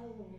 sound lives.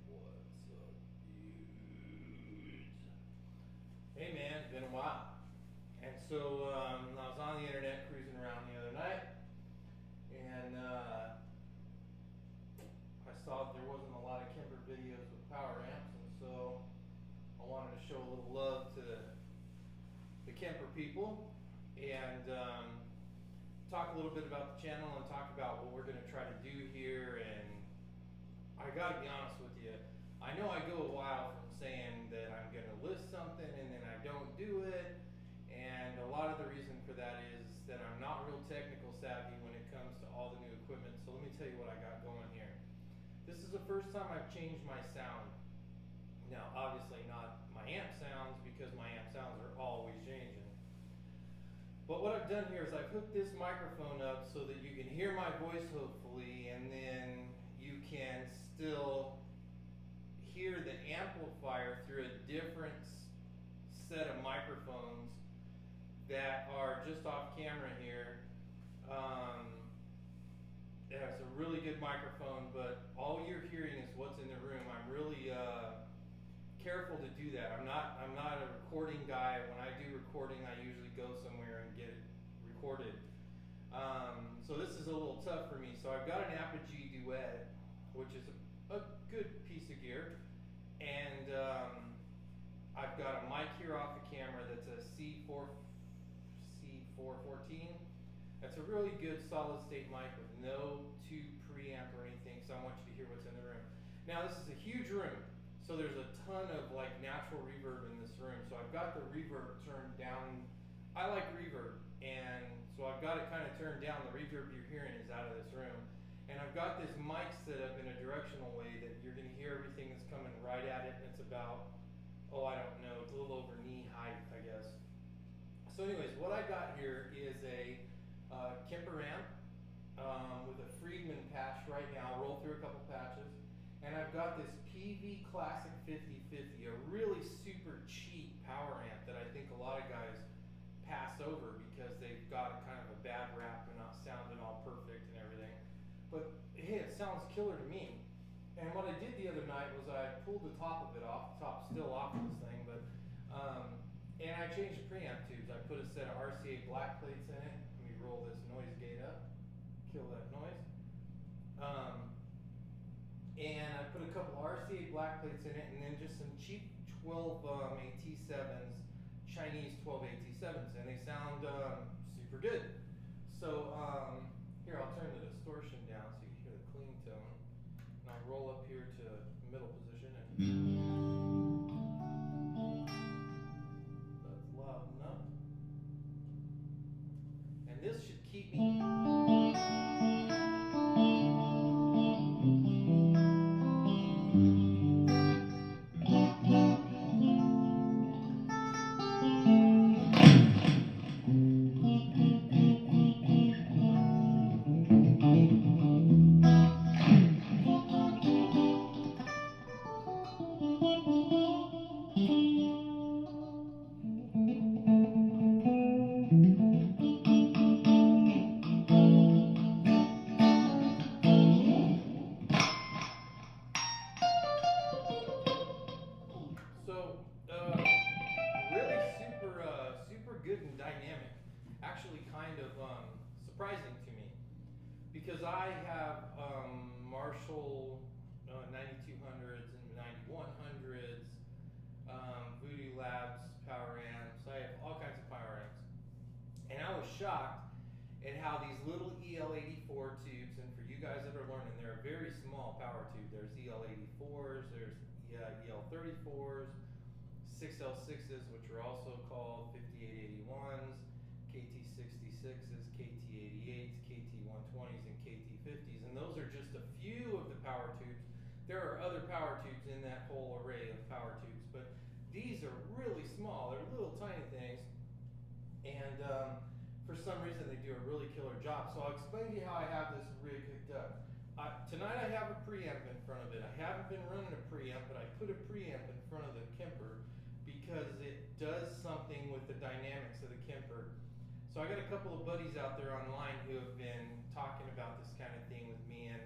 What's up, dudes? Hey man, it's been a while. And so I was on the internet cruising around the other night, and I saw that there wasn't a lot of Kemper videos with power amps, and so I wanted to show a little love to the Kemper people and talk a little bit about the channel and talk about what we're going to try to do here. And I got to be honest with you, I know I go a while from saying that I'm going to list something and then I don't do it, and a lot of the reason for that is that I'm not real technical savvy when it comes to all the new equipment. So let me tell you what I got going here. This is the first time I've changed my sound. Now obviously not my amp sounds, because my amp sounds are always changing. But what I've done here is I've hooked this microphone up so that you can hear my voice hopefully, and then you can still hear the amplifier through a different set of microphones that are just off camera here. Yeah, it's a really good microphone, but all you're hearing is what's in the room. I'm really careful to do that. I'm not a recording guy. When I do recording, I usually go somewhere and get it recorded. So this is a little tough for me. So I've got an Apogee Duet, which is a good piece of gear, and I've got a mic here off the camera that's a C414. That's a really good solid state mic with no tube preamp or anything, so I want you to hear what's in the room. Now this is a huge room, so there's a ton of like natural reverb in this room. So I've got the reverb turned down. I like reverb, and so I've got it kind of turned down. The reverb you're hearing is out of this room. And I've got this mic set up in a directional way that you're going to hear everything that's coming right at it, and it's about, oh, I don't know, it's a little over knee height, I guess. So anyways, what I got here is a Kemper amp with a Friedman patch right now. I'll roll through a couple patches. And I've got this PV Classic 5050, a really super cheap power amp that I think a lot of guys pass over because they've got a kind of a bad rap and not sounding all perfect and everything. But hey, it sounds killer to me. And what I did the other night was I pulled the top of it off, the top's still off of this thing, but and I changed the preamp tubes. I put a set of RCA black plates in it. Let me roll this noise gate up, kill that noise. And I put a couple RCA black plates in it, and then just some cheap 12 AT7s, Chinese 12 AT7s, and they sound super good. So here, I'll turn the distortion down so you can hear the clean tone. And I'll roll up here to middle position, and that's loud enough. And this should keep me. Uh, really super good and dynamic. Actually, kind of surprising to me because I have Marshall 9200s and 9100s, Voodoo Labs power amps. I have all kinds of power amps, and I was shocked at how these little EL84 tubes. And for you guys that are learning, they're a very small power tube. There's EL84s, there's EL34s, 6L6s, which are also called 5881s, KT66s, KT88s, KT120s, and KT50s. And those are just a few of the power tubes. There are other power tubes in that whole array of power tubes, but these are really small. They're little tiny things, and for some reason they do a really killer job. So I'll explain to you how I have this rig hooked up. Tonight I have a preamp in front of it. I haven't been running a preamp, but I put a preamp in front of the Kemper because it does something with the dynamics of the Kemper. So I got a couple of buddies out there online who have been talking about this kind of thing with me, and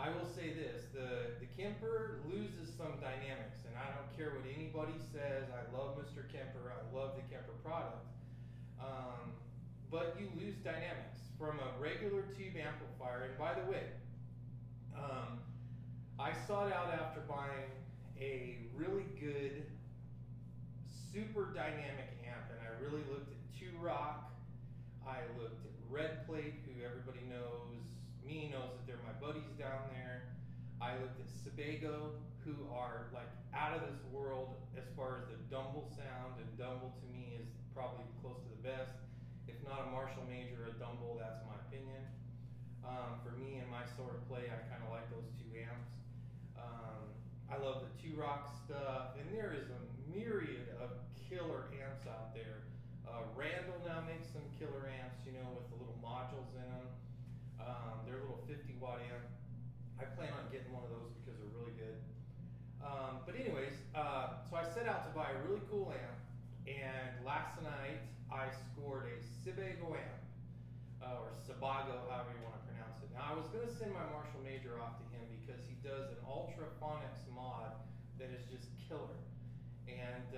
I will say this, the Kemper loses some dynamics, and I don't care what anybody says. I love Mr. Kemper, I love the Kemper product, but you lose dynamics from a regular tube amplifier. And by the way, I sought out after buying a really good super dynamic amp, and I really looked at Two Rock, I looked at Red Plate, who everybody knows that they're my buddies down there. I looked at Sebago, who are like out of this world as far as the Dumble sound, and Dumble to me is probably close to the best. If not a Marshall Major, a Dumble, that's my opinion. For me and my sort of play, I kind of like those two amps. I love the Two Rock stuff, and there is a myriad of killer amps out there. Randall now makes some killer amps, you know, with the little modules in them. They're a little 50-watt amp. I plan on getting one of those because they're really good. But anyways, so I set out to buy a really cool amp, and last night I scored a Sebago amp, or Sebago, however you want to pronounce it. Now I was going to send my Marshall Major off to him because he does an Ultraphonics mod that is just killer. And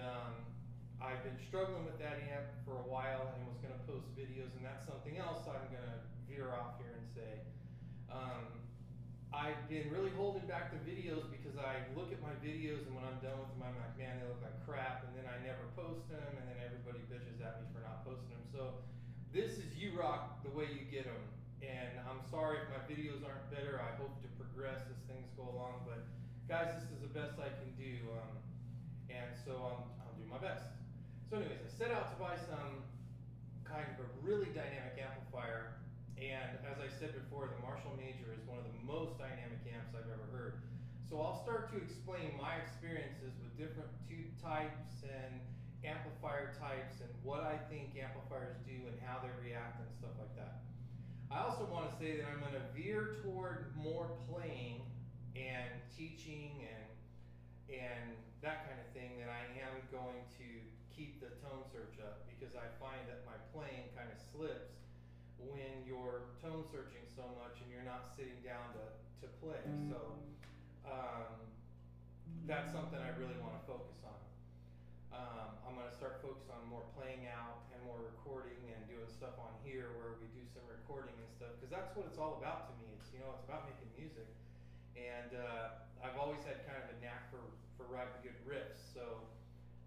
I've been struggling with that amp for a while and was going to post videos, and that's something else I'm going to veer off here and say. I've been really holding back the videos because I look at my videos, and when I'm done with them, I'm like, man, they look like crap, and then I never post them, and then everybody bitches at me for not posting them. So this is you rock the way you get them, and I'm sorry if my videos aren't better. I hope to progress as things go along, but guys, this is the best I can do, and so I'll do my best. So anyways, I set out to buy some kind of a really dynamic amplifier, and as I said before, the Marshall Major is one of the most dynamic amps I've ever heard. So I'll start to explain my experiences with different tube types and amplifier types and what I think amplifiers do and how they react and stuff like that. I also want to say that I'm going to veer toward more playing and teaching and that kind of thing than I am going to keep the tone search up, because I find that my playing kind of slips when you're tone searching so much and you're not sitting down to play. So that's something I really want to focus on. I'm going to start focusing on more playing out and more recording and doing stuff on here where we do some recording and stuff, because that's what it's all about to me. It's, you know, it's about making music, and I've always had kind of a knack for writing good riffs. So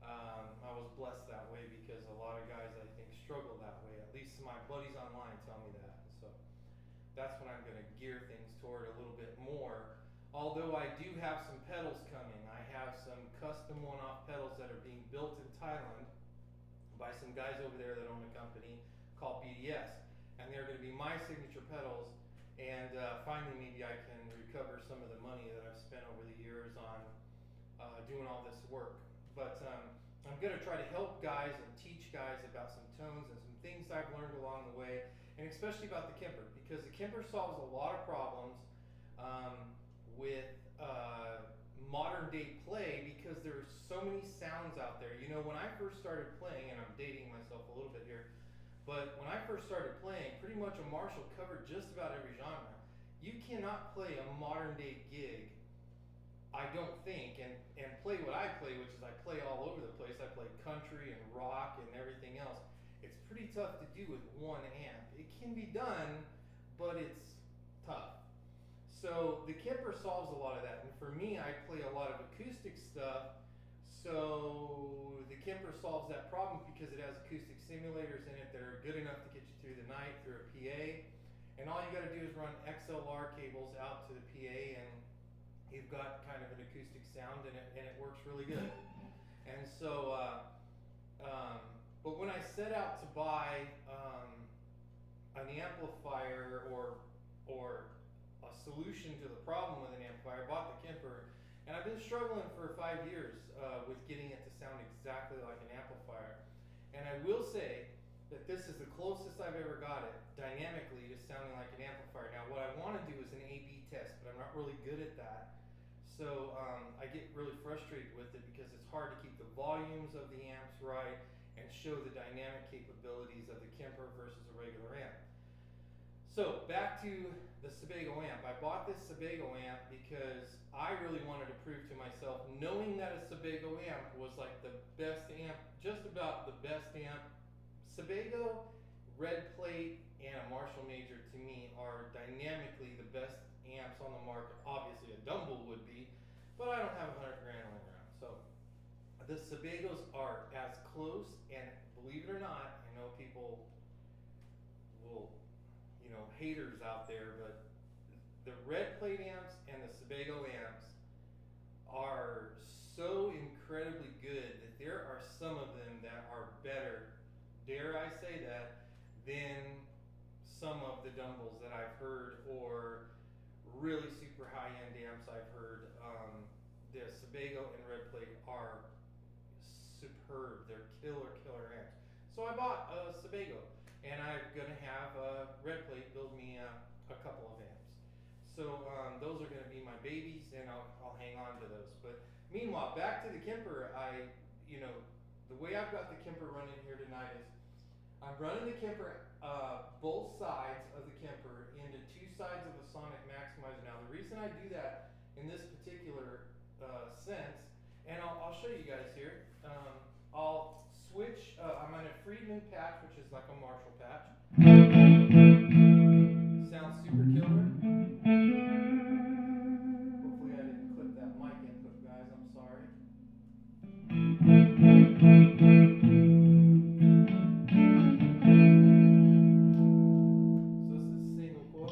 I was blessed that way, because a lot of guys I think struggle that way. At least my buddies online tell me that. So that's when I'm going to gear things toward a little bit more. Although I do have some pedals coming. I have some custom one-off pedals that are being built in Thailand by some guys over there that own a company called BDS. And they're going to be my signature pedals. And finally, maybe I can recover some of the money that I've spent over the years on doing all this work. But I'm going to try to help guys and teach guys about some tones and some things I've learned along the way, and especially about the Kemper, because the Kemper solves a lot of problems with modern day play, because there's so many sounds out there. You know, when I first started playing, and I'm dating myself a little bit here, but when I first started playing, pretty much a Marshall covered just about every genre. You cannot play a modern day gig I don't think, and play what I play, which is I play all over the place. I play country and rock and everything else. It's pretty tough to do with one amp. It can be done, but it's tough. So the Kemper solves a lot of that. And for me, I play a lot of acoustic stuff. So the Kemper solves that problem because it has acoustic simulators in it that are good enough to get you through the night through a PA. And all you got to do is run XLR cables out to the PA, and you've got kind of an acoustic sound, and it works really good. And so, but when I set out to buy an amplifier or a solution to the problem with an amplifier, I bought the Kemper, and I've been struggling for 5 years with getting it to sound exactly like an amplifier. And I will say that this is the closest I've ever got it dynamically to sounding like an amplifier. Now, what I want to do is an A/B test, but I'm not really good at that. So I get really frustrated with it because it's hard to keep the volumes of the amps right and show the dynamic capabilities of the Kemper versus a regular amp. So back to the Sebago amp. I bought this Sebago amp because I really wanted to prove to myself, knowing that a Sebago amp was like the best amp, just about the best amp. Sebago, Red Plate, and a Marshall Major to me are dynamically the best amps on the market. Obviously a Dumble would be, but I don't have 100 grand lying around. So the Sebagos are as close, and believe it or not, I know people will, haters out there, but the Red Plate amps and the Sebago amps are so incredibly good that there are some of them that are better, dare I say that, than some of the Dumbles that I've heard, or really super high-end amps I've heard. The Sebago and Red Plate are superb. They're killer amps. So I bought a Sebago, and I'm gonna have Red Plate build me a couple of amps. So those are gonna be my babies, and I'll hang on to those. But meanwhile, back to the Kemper. The way I've got the Kemper running here tonight is I'm running the Kemper, both sides of the Kemper into two sides of the sonic maximizer. Now, the reason I do that in this particular sense, and I'll show you guys here. I'll switch. I'm on a Friedman patch, which is like a Marshall patch. Sounds super killer. Hopefully, I didn't clip that mic input, guys. I'm sorry. So this is single coil.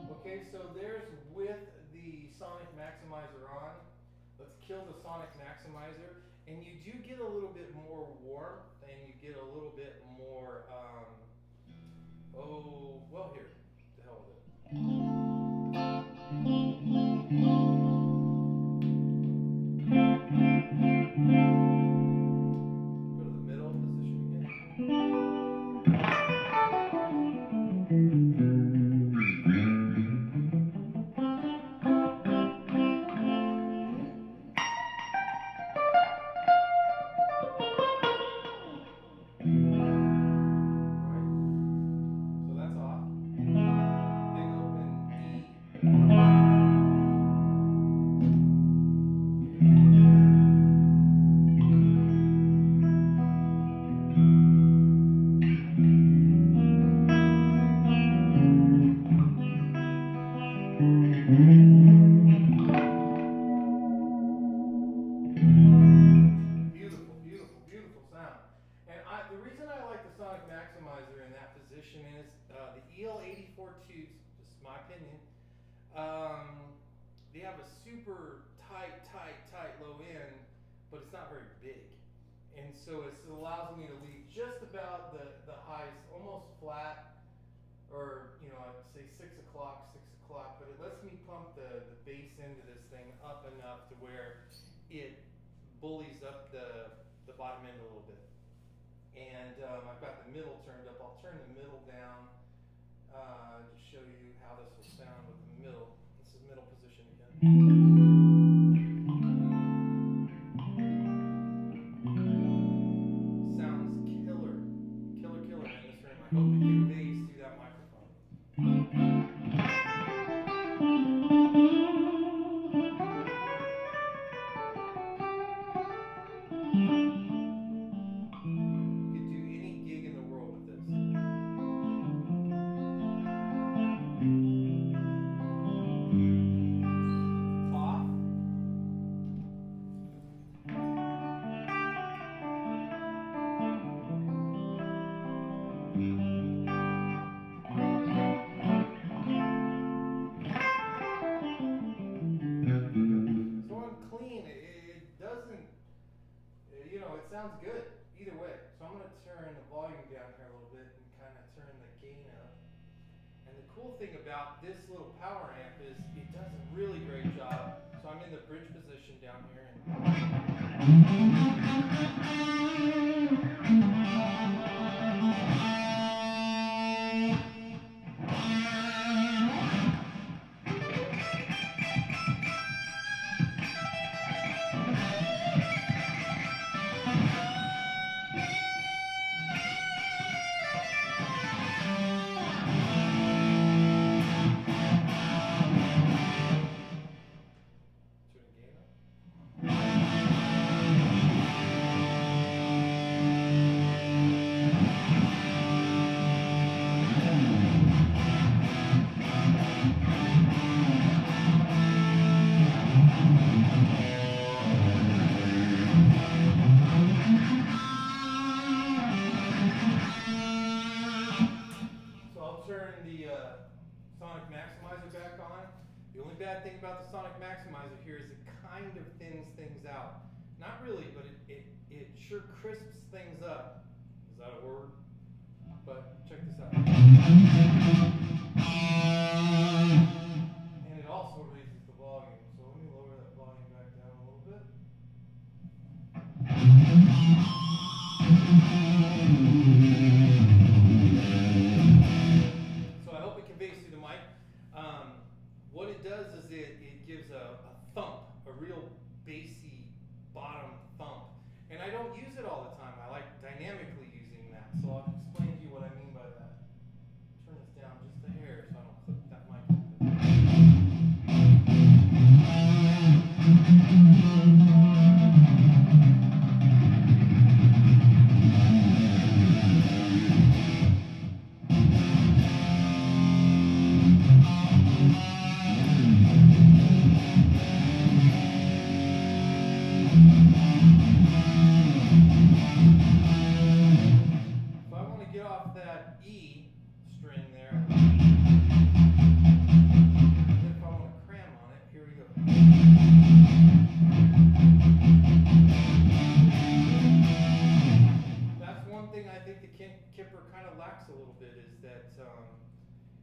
Okay, so there's with the sonic maximizer on. Let's kill the sonic maximizer, and you do get a little bit more warmth, and you get a little bit more, here, the hell with it. Go to the middle position again. Right? So that's off. Big open E. Beautiful sound. And the reason I like the sonic maximizer in that position is the EL84 tubes, just my opinion, they have a super tight low end, but it's not very big. And so it allows me to leave just about the highs almost flat, or I'd say 6 o'clock, but it lets me pump the bass into this thing up enough to where it bullies up the bottom end a little bit. And I've got the middle turned up. I'll turn the middle down to show you how this will sound with the middle. This is middle position again. Sounds killer, killer, killer in this room. I hope it conveys through that microphone. You could do any gig in the world with this. Off. So on clean, it doesn't, it sounds good either way. So I'm going to turn the volume down here a little bit and kind of turn the gain up. And the cool thing about this little power amp is it does a really great job. So I'm in the bridge position down here. Turn the gain up. So I'll turn the sonic maximizer back on. The only bad thing about the sonic maximizer here is it kind of thins things out. Not really, but it sure crisps things up. Is that a word? But check this out. And it also raises the volume. So let me lower that volume back down a little bit. So I hope it conveys through the mic. What it does is it gives a thump, a real bassy bottom thump. And I don't use it all the time. I like dynamically using that. So I'll explain to you what I mean by that. Turn this down just a hair so I don't clip that mic a little bit. If I want to get off that E string there, and then if I want to cram on it, here we go. That's one thing I think the Kemper kind of lacks a little bit is that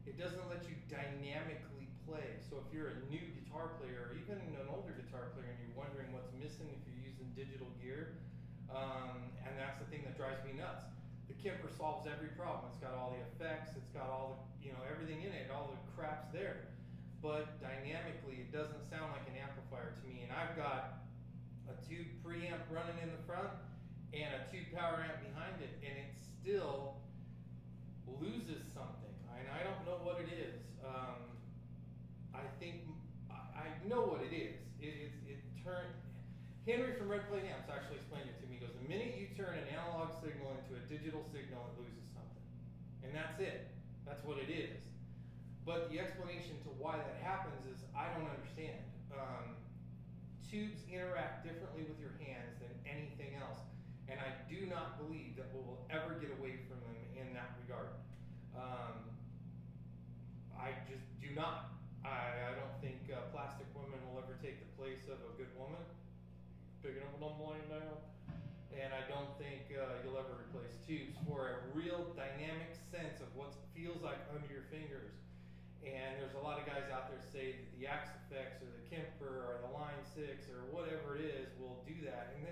it doesn't let you dynamically play. So if you're a new guitar player or even an older guitar player and you're wondering what's missing if you're using digital gear, and that's the thing that drives me nuts. The Kemper solves every problem. It's got all the effects, it's got all the, everything in it, all the crap's there. But dynamically, it doesn't sound like an amplifier to me. And I've got a tube preamp running in the front and a tube power amp behind it, and it still loses something. And I don't know what it is. I think I know what it is. It turned. Henry from Red Plate Amps actually explained it to me. He goes, the minute you turn an analog signal into a digital signal, it loses something. And that's it. That's what it is. But the explanation to why that happens is I don't understand. Tubes interact differently with your hands than anything else. And I do not believe that we will ever get away from them in that regard. I just do not. I don't think plastic women will ever take the place of a good woman. Picking up what I'm laying down. And I don't think you'll ever replace tubes for a real dynamic sense of what feels like under your fingers. And there's a lot of guys out there say that the Axe Effects or the Kemper or the Line 6 or whatever it is will do that. And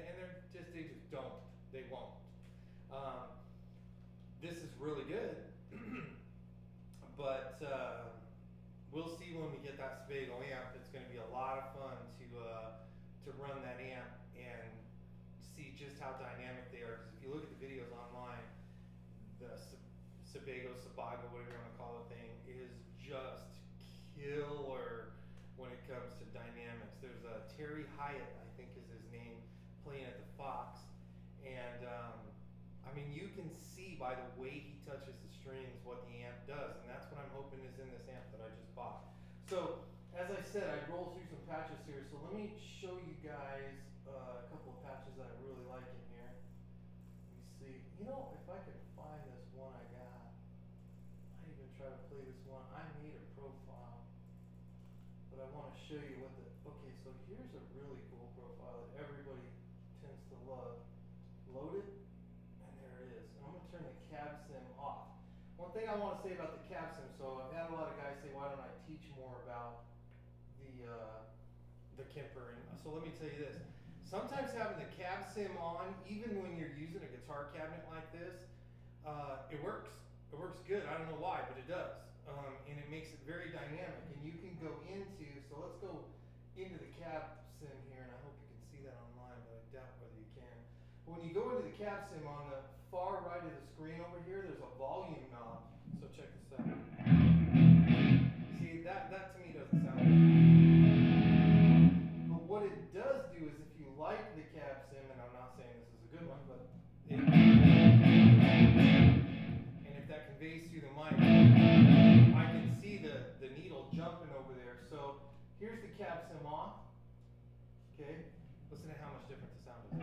they just don't. They won't. This is really good. but we'll see when we get that Sebago amp. It's going to be a lot of fun to run that amp and see just how dynamic they are. Because if you look at the videos online, the Sebago, whatever you want to call the thing, is just killer when it comes to dynamics. There's Terry Hyatt, I think is his name, playing at the Fox, and I mean, you can see by the way he touches the strings what the amp does, and that's what I'm hoping is in this amp that I just bought. So, as I said, I rolled through some patches here, so let me show you guys a couple of patches that I really like in here. Let me see. You know, if I could find this one I got, I might even try to play this one. I made a profile, but I want to show you what the. Okay, so here's a really cool profile that everybody tends to love. Loaded. I'm going to turn the cab sim off. One thing I want to say about the cab sim, so I've had a lot of guys say, why don't I teach more about the Kemper? And so let me tell you this. Sometimes having the cab sim on, even when you're using a guitar cabinet like this, it works. It works good. I don't know why, but it does. And it makes it very dynamic. And you can go into, so let's go into the cab sim here, and I hope you can see that online, but I doubt whether you can. But when you go into the cab sim, on the far right of the screen over here, there's a volume knob. So check this out. See, that to me doesn't sound good. But what it does do is, if you like the cab sim, and I'm not saying this is a good one, but and if that conveys through the mic, I can see the needle jumping over there. So here's the cab sim off. Okay, listen to how much different the sound is.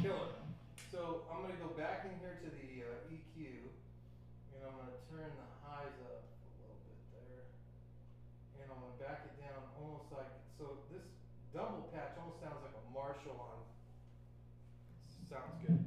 Killer. So I'm going to go back in here to the EQ, and I'm going to turn the highs up a little bit there, and I'm going to back it down almost like, so this double patch almost sounds like a Marshall on. Sounds good.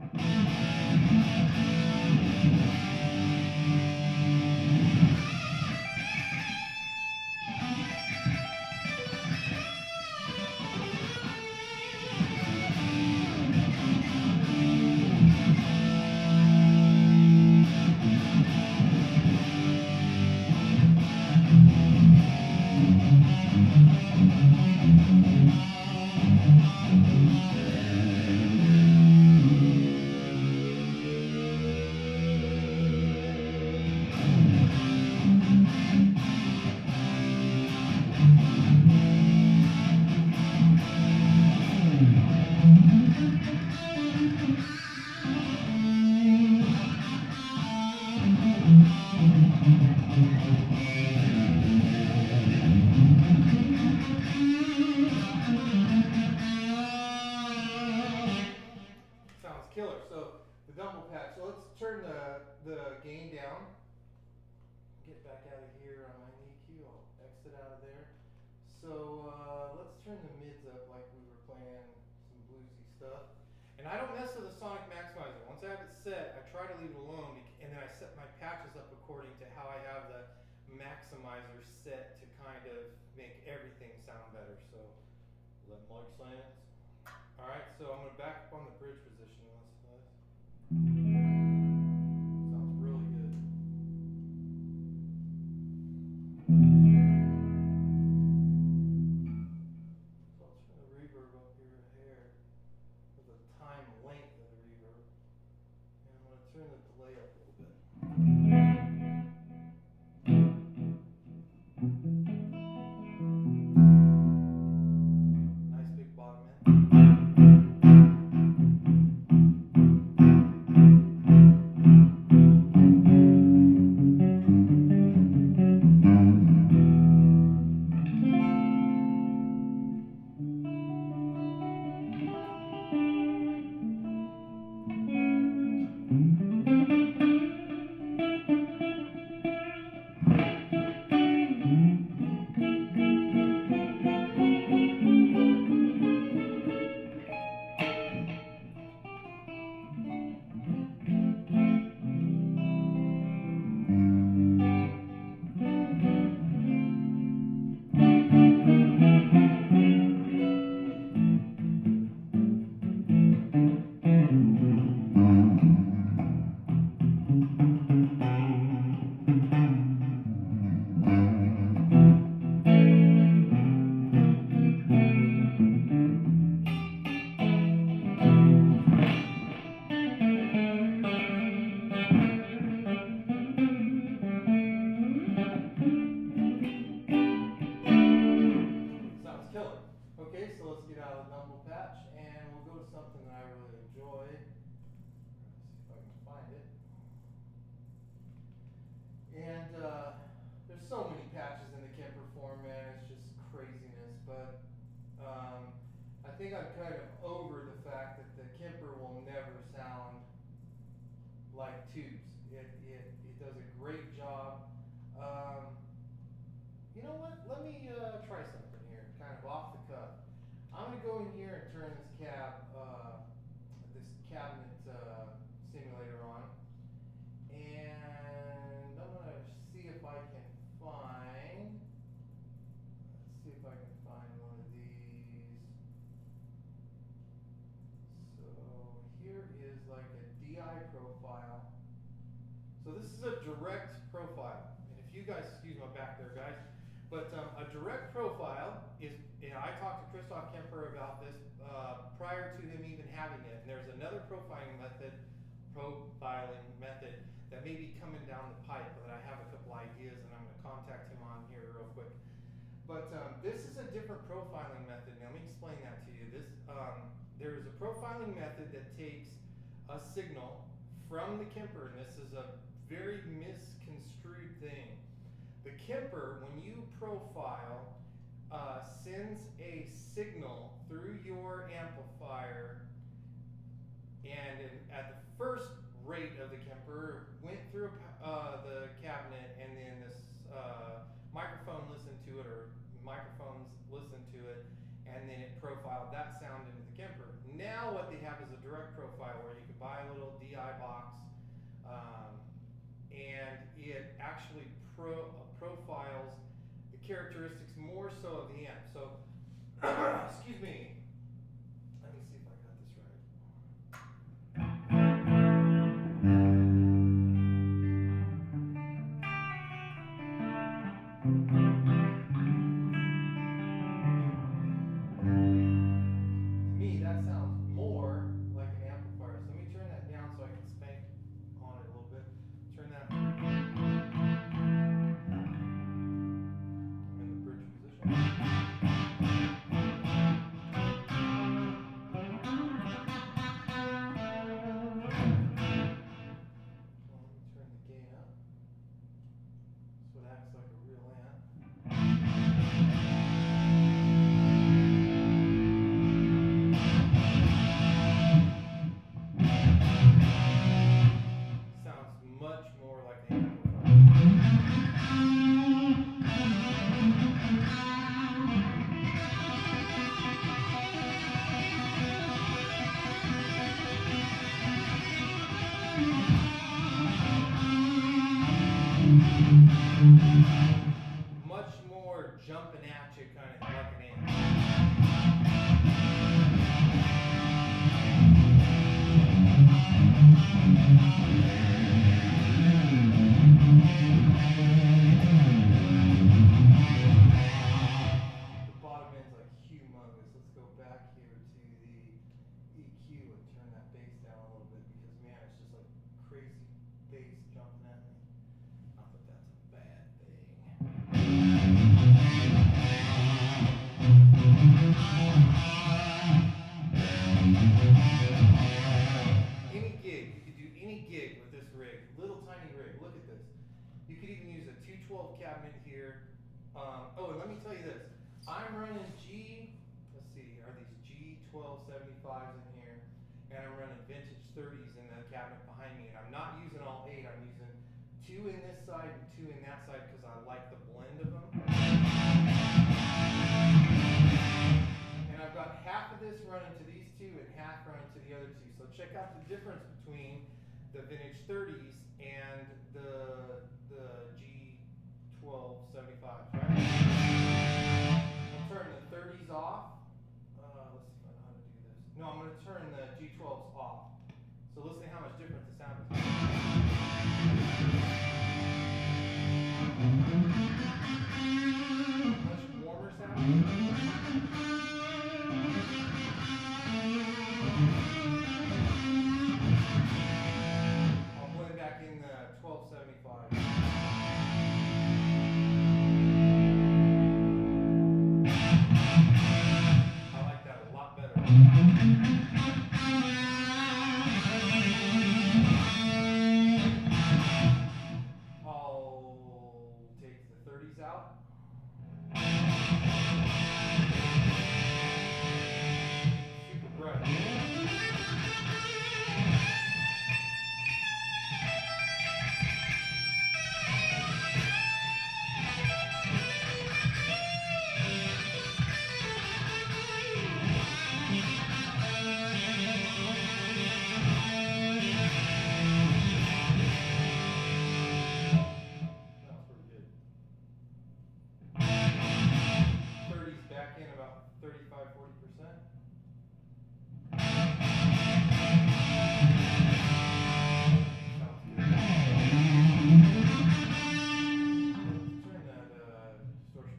Sounds killer. So the double patch. So let's turn the gain down. Get back out of here on my EQ. I'll exit out of there. So let's turn the mids up like we were playing some bluesy stuff. And I don't mess with the sonic maximizer. Once I have it set, I try to leave it alone, and then I set my patches up according to how I have the maximizer set to kind of make everything sound better. So let mic silence. Alright, so I'm going to back up on the bridge position. Listen to this. Sounds really good. So I'll turn the reverb up here a hair with the time length of the reverb. And I'm going to turn the delay up a little bit. Nice big bottom end. loud mumble patch, and we'll go to something that I really enjoy. Let's see if I can find it. And there's so many patches in the Kemper format, it's just craziness, but I think I'm kind of over the fact that the Kemper will never sound like tubes. It does a great job. You know what? Let me try something here, kind of off the cuff. I'm going to go in here and turn this cabinet simulator on, and I'm going to see if I can find. Let's see if I can find one of these. So here is like a DI profile. So this is a direct profile, and if you guys excuse my back there, guys. But a direct profile is, and I talked to Christoph Kemper about this prior to them even having it. And there's another profiling method that may be coming down the pipe, but I have a couple ideas, and I'm going to contact him on here real quick. But this is a different profiling method. Now let me explain that to you. There is a profiling method that takes a signal from the Kemper, and this is a very misconstrued thing. The Kemper, when you profile, sends a signal through your amplifier, and at the first rate of the Kemper, went through the cabinet, and then this microphone listened to it, or microphones listened to it, and then it profiled that sound into the Kemper. Now what they have is a direct profile where you can buy a little DI box, and it actually profiles the characteristics more so of the amp. So, excuse me. Let me see if I got this To me, that sounds more like an amplifier. So let me turn that down so I can spank on it a little bit. Turn that. Much more jumping at you, kind of like an amp. The bottom end's like humongous. Let's go back here to the EQ and turn that bass down a little bit, because man, it's just like crazy bass jumping at me. Not that that's a bad thing. Any gig, you could do any gig with this rig. Little tiny rig, look at this. You could even use a 212 cabinet here. Oh, and let me tell you this. I'm running let's see, are these G1275s in here? And I'm running vintage 30s in the cabinet behind me. And I'm not using all 8, I'm using 2 in this side and 2 in that side, because I like the blend of them. And I've got half of this running to these 2 and half running to the other 2. So check out the difference between the vintage 30s and the G1275s, right? I'll turn the 30s off. Let's see if I know how to do this. No, I'm going to turn the G12s off. So listen to how much different the sound is. Much warmer sound. I'll blend back in the 1275. I like that a lot better. I'll take the 30s out. Super bright. That was pretty good. 30s back in about 35-40%. Sounds good. Turn that distortion.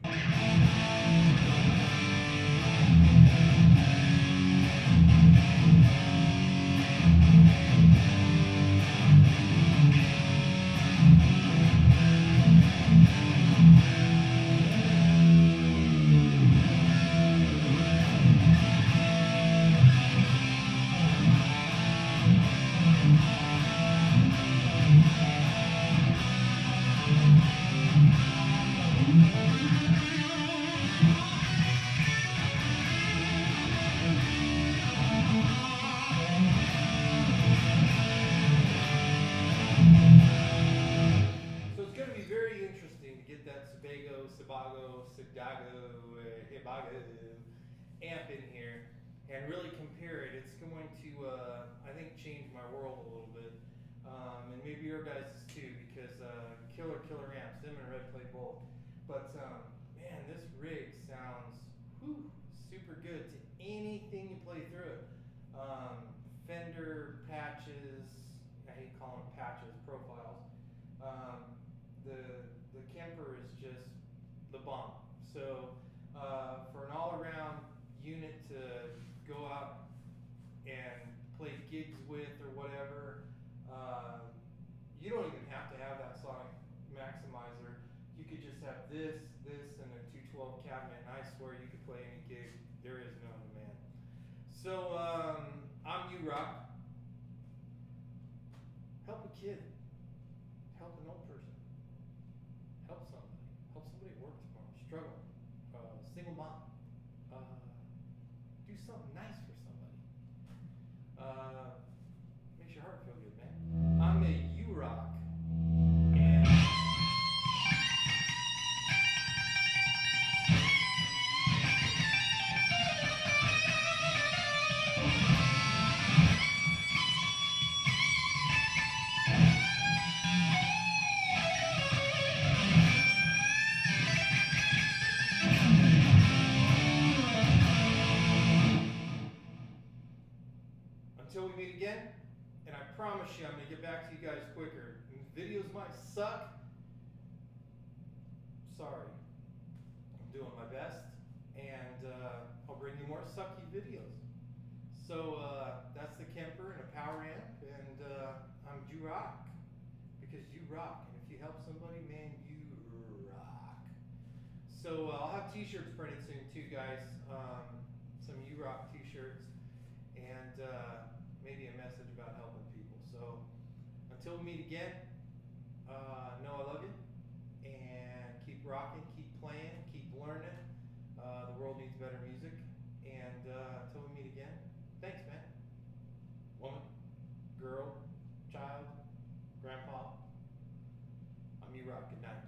So it's going to be very interesting to get that Sebago, Hibago amp in here and really compare it. It's going to, I think, change my world a little bit. And maybe your guys' too, because killer amps, them and Red Clay both. But man, this rig sounds super good to anything you play through it. Fender patches, I hate calling them patches, profiles. The Kemper is just the bomb. So for an all-around unit to go out and play gigs with or whatever, you don't even have to have that sonic maximizer. You could just have this, and a 212 cabinet, and I swear you could play any gig. There is no demand. So I'm U-Rock. Help a kid. Help an old person. Help somebody. Help somebody at work tomorrow. Struggling. Single mom. Do something nice for somebody. Makes your heart feel good, man. I'm a U-Rock. And until we meet again, and I promise you I'm going to get back to you guys quicker. Videos might suck. Sorry. I'm doing my best, and I'll bring you more sucky videos. So that's the Kemper and a power amp, and I'm U-Rock, because you rock. And if you help somebody, man, you rock. So I'll have t-shirts printed soon too, guys. Some U-Rock t-shirts, and maybe a message about helping people. So until we meet again, know I love you, and keep rocking, keep playing, keep learning. The world needs better music, and until we meet again, thanks, man. Woman, girl, child, grandpa, I'm U-Rock. Good night.